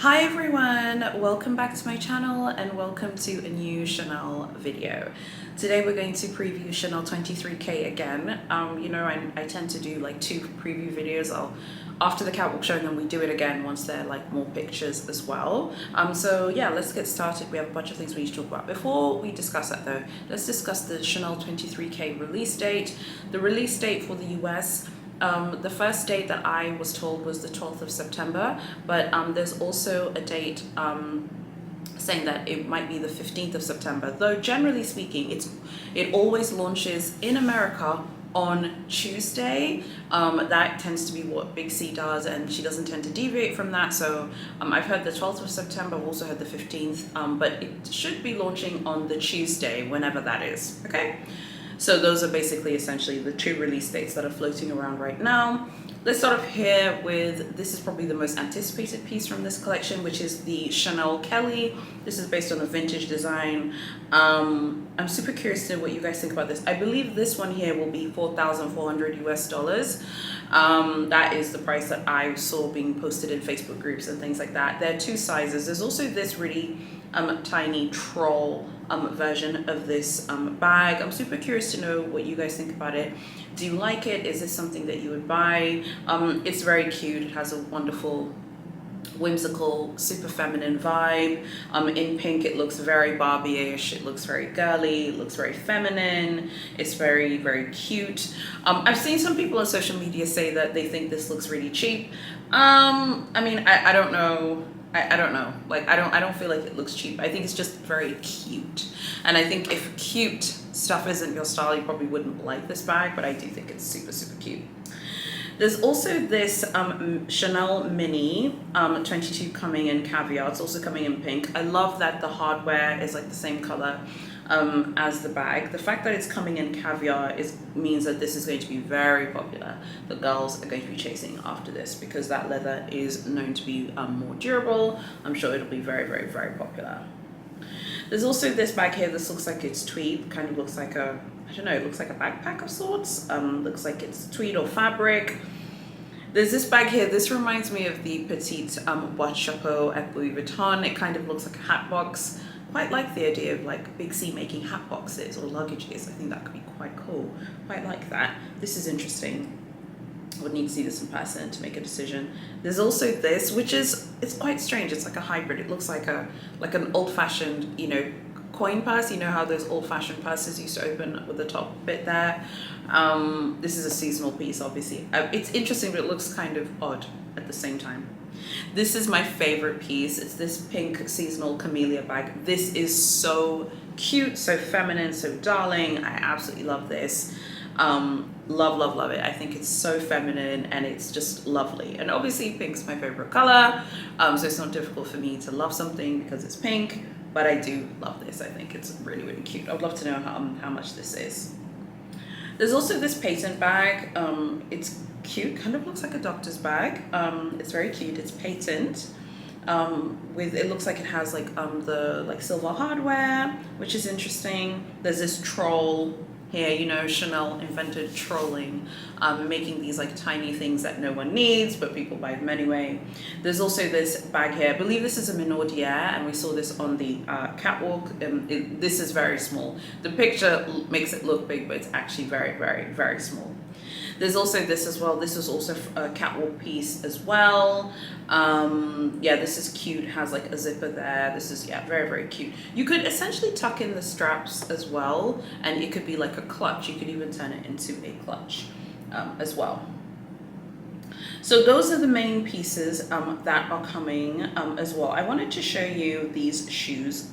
Hi everyone, welcome back to my channel and welcome to a new Chanel video. Today we're going to preview Chanel 23K again. I tend to do like 2 preview videos. After the catwalk show, and then we do it again once there are like more pictures as well. So yeah, let's get started. We have a bunch of things we need to talk about. Before we discuss that though, let's discuss the Chanel 23K release date. The release date for the US, the first date that I was told was the 12th of September, but there's also a date saying that it might be the 15th of September, though generally speaking, it always launches in America on Tuesday. That tends to be what Big C does, and she doesn't tend to deviate from that. So I've heard the 12th of September, I've also heard the 15th, but it should be launching on the Tuesday, whenever that is, okay? So those are basically essentially the 2 release dates that are floating around right now. Let's start off here with, this is probably the most anticipated piece from this collection, which is the Chanel Kelly. This is based on a vintage design. I'm super curious to know what you guys think about this. I believe this one here will be $4,400 US. That is the price that I saw being posted in Facebook groups and things like that. There are 2 sizes. There's also this really tiny troll version of this bag. I'm super curious to know what you guys think about it. Do you like it? Is this something that you would buy? It's very cute. It has a wonderful, whimsical, super feminine vibe. In pink, it looks very Barbie-ish. It looks very girly. It looks very feminine. It's very, very cute. I've seen some people on social media say that they think this looks really cheap. I don't know. I don't know. Like, I don't feel like it looks cheap. I think it's just very cute. And I think if cute stuff isn't your style, you probably wouldn't like this bag, but I do think it's super, super cute. There's also this Chanel Mini 22 coming in caviar. It's also coming in pink. I love that the hardware is like the same color as the bag. The fact that it's coming in caviar means that this is going to be very popular. The girls are going to be chasing after this because that leather is known to be more durable. I'm sure it'll be very, very, very popular. There's also this bag here. This looks like it's tweed, kind of looks like a, I don't know, it looks like a backpack of sorts. Looks like it's tweed or fabric. There's this bag here. This reminds me of the Petite Boîte Chapeau at Louis Vuitton. It kind of looks like a hat box. Quite like the idea of like Big C making hat boxes or luggages. I think that could be quite cool. Quite like that. This is interesting. I would need to see this in person to make a decision. There's also this, which is, it's quite strange. It's like a hybrid. It looks like an old-fashioned, coin purse. You know how those old-fashioned purses used to open with the top bit there. This is a seasonal piece, obviously. It's interesting, but it looks kind of odd at the same time. This is my favorite piece. It's this pink seasonal camellia bag. This is so cute, so feminine, so darling. I absolutely love this. Love, love, love it. I think it's so feminine and it's just lovely. And obviously pink's my favorite color. So it's not difficult for me to love something because it's pink, but I do love this. I think it's really, really cute. I'd love to know how much this is. There's also this patent bag. It's cute, kind of looks like a doctor's bag. It's very cute. It's patent. It looks like it has like the silver hardware, which is interesting. There's this troll here. Chanel invented trolling, making these like tiny things that no one needs, but people buy them anyway. There's also this bag here. I believe this is a Minaudière, and we saw this on the catwalk. This is very small. The picture makes it look big, but it's actually very, very, very small. There's also this as well. This is also a catwalk piece as well. Yeah, this is cute. It has like a zipper there. This is, yeah, very, very cute. You could essentially tuck in the straps as well, and it could be like a clutch. You could even turn it into a clutch as well. So those are the main pieces that are coming as well. I wanted to show you these shoes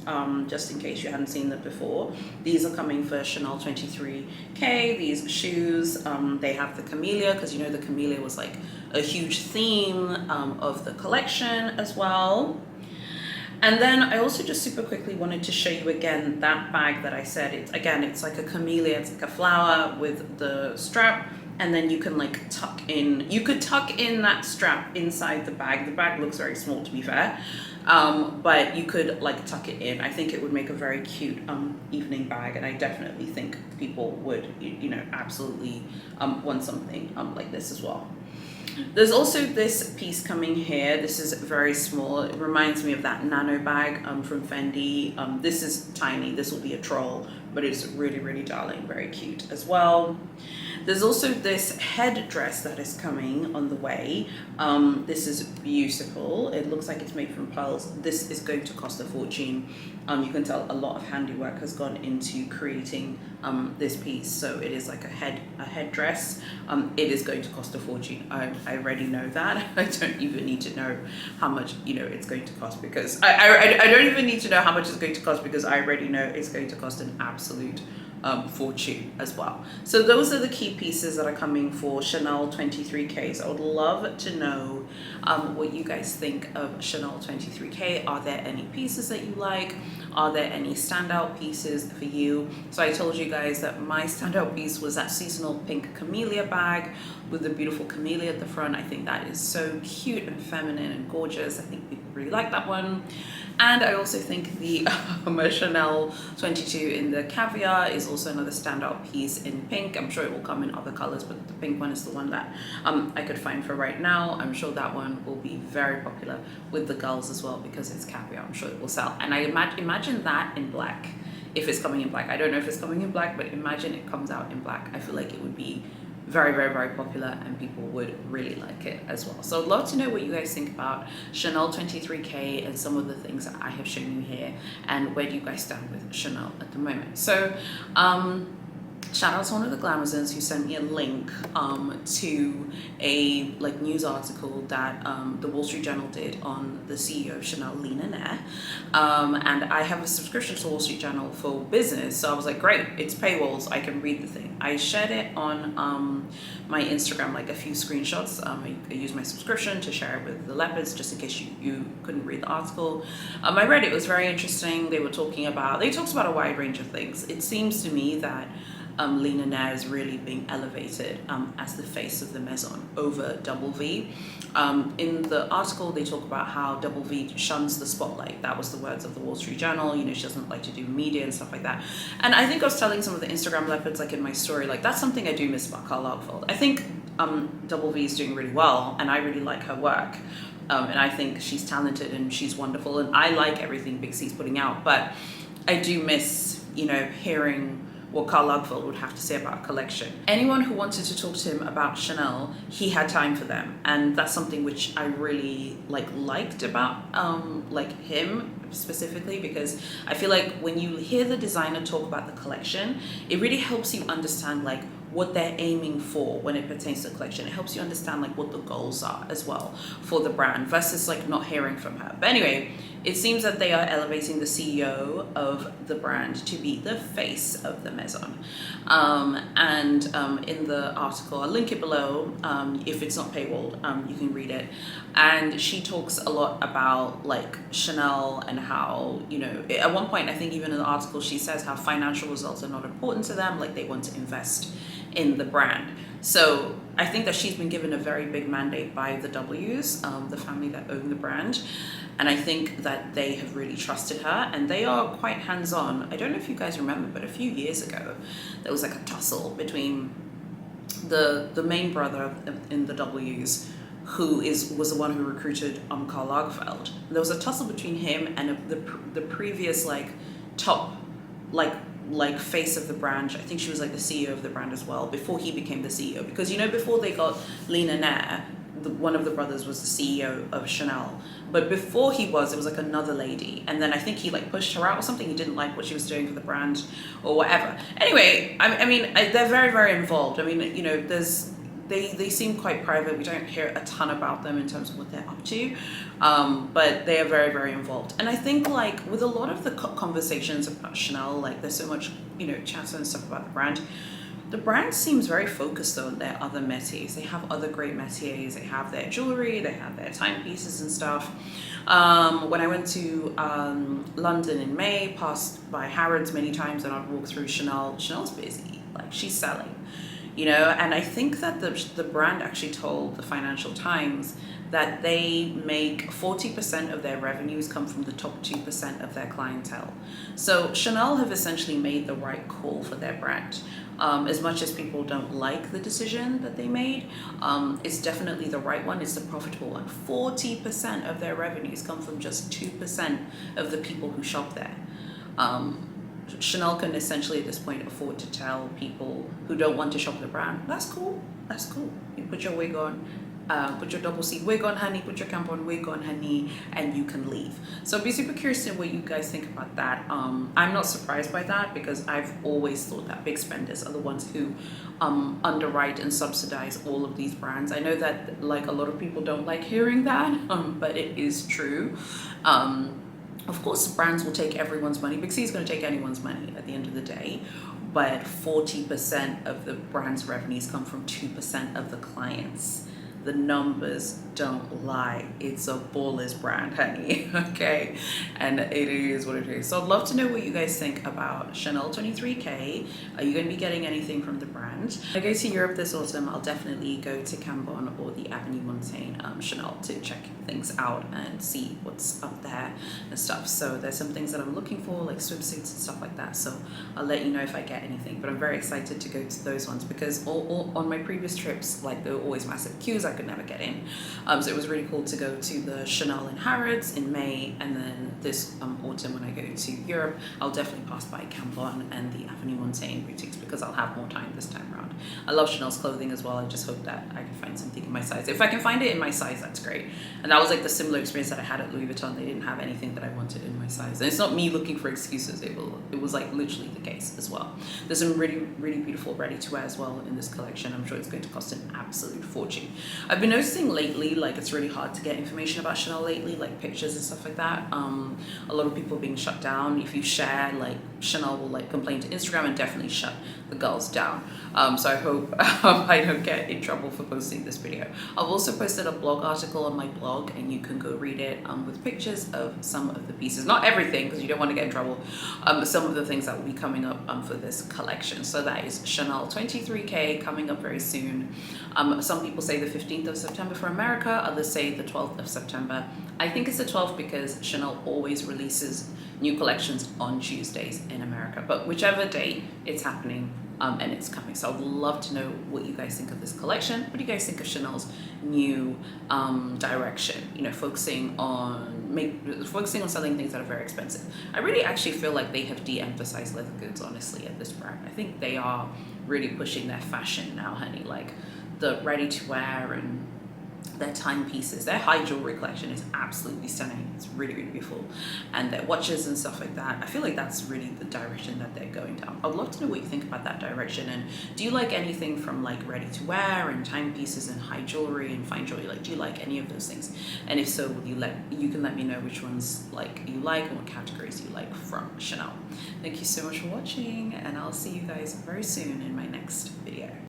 just in case you hadn't seen them before. These are coming for Chanel 23K. These shoes, they have the camellia, because the camellia was like a huge theme of the collection as well. And then I also just super quickly wanted to show you again that bag that I said. It's like a camellia, it's like a flower with the strap. And then you can like tuck in that strap inside the bag. The bag looks very small, to be fair, but you could like tuck it in. I think it would make a very cute evening bag, and I definitely think people would absolutely want something like this as well. There's also this piece coming here. This is very small. It reminds me of that nano bag from Fendi. This is tiny. This will be a troll, but it's really, really darling, very cute as well. There's also this headdress that is coming on the way. This is beautiful. It looks like it's made from pearls. This is going to cost a fortune. You can tell a lot of handiwork has gone into creating this piece. So it is like a headdress. It is going to cost a fortune. I already know that. I don't even need to know how much it's going to cost, because I don't even need to know how much it's going to cost, because I already know it's going to cost an absolute fortune as well. So those are the key pieces that are coming for Chanel 23Ks. I would love to know what you guys think of Chanel 23K. Are there any pieces that you like? Are there any standout pieces for you? So I told you guys that my standout piece was that seasonal pink camellia bag with the beautiful camellia at the front. I think that is so cute and feminine and gorgeous. I think people really like that one. And I also think the Chanel 22 in the caviar is also another standout piece in pink. I'm sure it will come in other colors, but the pink one is the one that I could find for right now. I'm sure that one will be very popular with the girls as well, because it's caviar. I'm sure it will sell. And I imagine that in black, if it's coming in black. I don't know if it's coming in black, but imagine it comes out in black. I feel like it would be very, very, very popular, and people would really like it as well. So I'd love to know what you guys think about Chanel 23K and some of the things that I have shown you here, and where do you guys stand with Chanel at the moment. So shout out to one of the Glamazons who sent me a link to a news article that the Wall Street Journal did on the CEO of Chanel, Lena Nair. And I have a subscription to Wall Street Journal for business, so I was like, great, it's paywalls, I can read the thing. I shared it on my Instagram, a few screenshots. I used my subscription to share it with the leopards, just in case you couldn't read the article. I read it. It was very interesting. They talked about a wide range of things. It seems to me that Lena Nair is really being elevated as the face of the Maison over Double V. In the article, they talk about how Double V shuns the spotlight. That was the words of the Wall Street Journal. She doesn't like to do media and stuff like that. And I think I was telling some of the Instagram leopards, in my story, that's something I do miss about Karl Lagerfeld. I think Double V is doing really well, and I really like her work. And I think she's talented and she's wonderful, and I like everything Big C's putting out. But I do miss, hearing what Karl Lagerfeld would have to say about a collection. Anyone who wanted to talk to him about Chanel, he had time for them, and that's something which I really liked about him specifically, because I feel like when you hear the designer talk about the collection, it really helps you understand what they're aiming for when it pertains to the collection. It helps you understand what the goals are as well for the brand, versus not hearing from her. But anyway, it seems that they are elevating the CEO of the brand to be the face of the Maison. In the article, I'll link it below. If it's not paywalled, you can read it. And she talks a lot about Chanel, and how, at one point, I think even in the article, she says how financial results are not important to them. They want to invest in the brand. So I think that she's been given a very big mandate by the W's, the family that own the brand. And I think that they have really trusted her, and they are quite hands-on. I don't know if you guys remember, but a few years ago, there was a tussle between the main brother in the W's, who was the one who recruited Karl Lagerfeld. There was a tussle between him and the previous top face of the brand. I think she was the CEO of the brand as well, before he became the CEO. Because before they got Lena Nair, one of the brothers was the CEO of Chanel. But before he was, it was another lady. And then I think he pushed her out or something. He didn't like what she was doing for the brand or whatever. Anyway, they're very, very involved. They seem quite private. We don't hear a ton about them in terms of what they're up to, but they are very, very involved. And I think with a lot of the conversations about Chanel, there's so much chatter and stuff about the brand seems very focused on their other metiers. They have other great metiers. They have their jewelry, they have their timepieces and stuff. When I went to London in May, passed by Harrods many times, and I'd walk through Chanel. Chanel's busy, she's selling. And I think that the brand actually told the Financial Times that they make 40% of their revenues come from the top 2% of their clientele. So Chanel have essentially made the right call for their brand. As much as people don't like the decision that they made, it's definitely the right one. It's the profitable one. 40% of their revenues come from just 2% of the people who shop there. Chanel can essentially at this point afford to tell people who don't want to shop the brand, that's cool, that's cool. You put your wig on, put your double C wig on, honey, put your campon wig on, honey, and you can leave. So I'd be super curious to know what you guys think about that. I'm not surprised by that because I've always thought that big spenders are the ones who underwrite and subsidize all of these brands. I know that like a lot of people don't like hearing that, but it is true. Of course, brands will take everyone's money. Big C is going to take anyone's money at the end of the day, but 40% of the brand's revenues come from 2% of the clients. The numbers don't lie. It's a baller's brand, honey, okay? And it is what it is. So I'd love to know what you guys think about Chanel 23K. Are you going to be getting anything from the brand? When I go to Europe this autumn, I'll definitely go to Cambon or the Avenue Montaigne Chanel to check things out and see what's up there and stuff. So there's some things that I'm looking for, like swimsuits and stuff like that. So I'll let you know if I get anything. But I'm very excited to go to those ones because all on my previous trips, like there were always massive queues. I could never get in. So it was really cool to go to the Chanel in Harrods in May, and then this autumn when I go to Europe, I'll definitely pass by Cambon and the Avenue Montaigne boutiques because I'll have more time this time around. I love Chanel's clothing as well. I just hope that I can find something in my size. If I can find it in my size, that's great. And that was like the similar experience that I had at Louis Vuitton. They didn't have anything that I wanted in my size. And it's not me looking for excuses. It was like literally the case as well. There's some really, really beautiful ready to wear as well in this collection. I'm sure it's going to cost an absolute fortune. I've been noticing lately, like it's really hard to get information about Chanel lately, like pictures and stuff like that. A lot of people are being shut down. If you share, like Chanel will like complain to Instagram and definitely shut the girls down. So I hope I don't get in trouble for posting this video. I've also posted a blog article on my blog and you can go read it with pictures of some of the pieces. Not everything because you don't want to get in trouble, but some of the things that will be coming up for this collection. So that is Chanel 23K coming up very soon. Some people say the 15th of September for America, others say the 12th of September. I think it's the 12th because Chanel always releases new collections on Tuesdays in America, but whichever date it's happening, and it's coming. So I'd love to know what you guys think of this collection. What do you guys think of Chanel's new direction? You know, focusing on selling things that are very expensive. I really actually feel like they have de-emphasized leather goods, honestly, at this brand. I think they are really pushing their fashion now, honey. Like the ready-to-wear and their timepieces, their high jewelry collection is absolutely stunning. It's really, really beautiful. And their watches and stuff like that, I feel like that's really the direction that they're going down. I'd love to know what you think about that direction. And do you like anything from like ready to wear and timepieces and high jewelry and fine jewelry? Like, do you like any of those things? And if so, you can let me know which ones like you like and what categories you like from Chanel. Thank you so much for watching, and I'll see you guys very soon in my next video.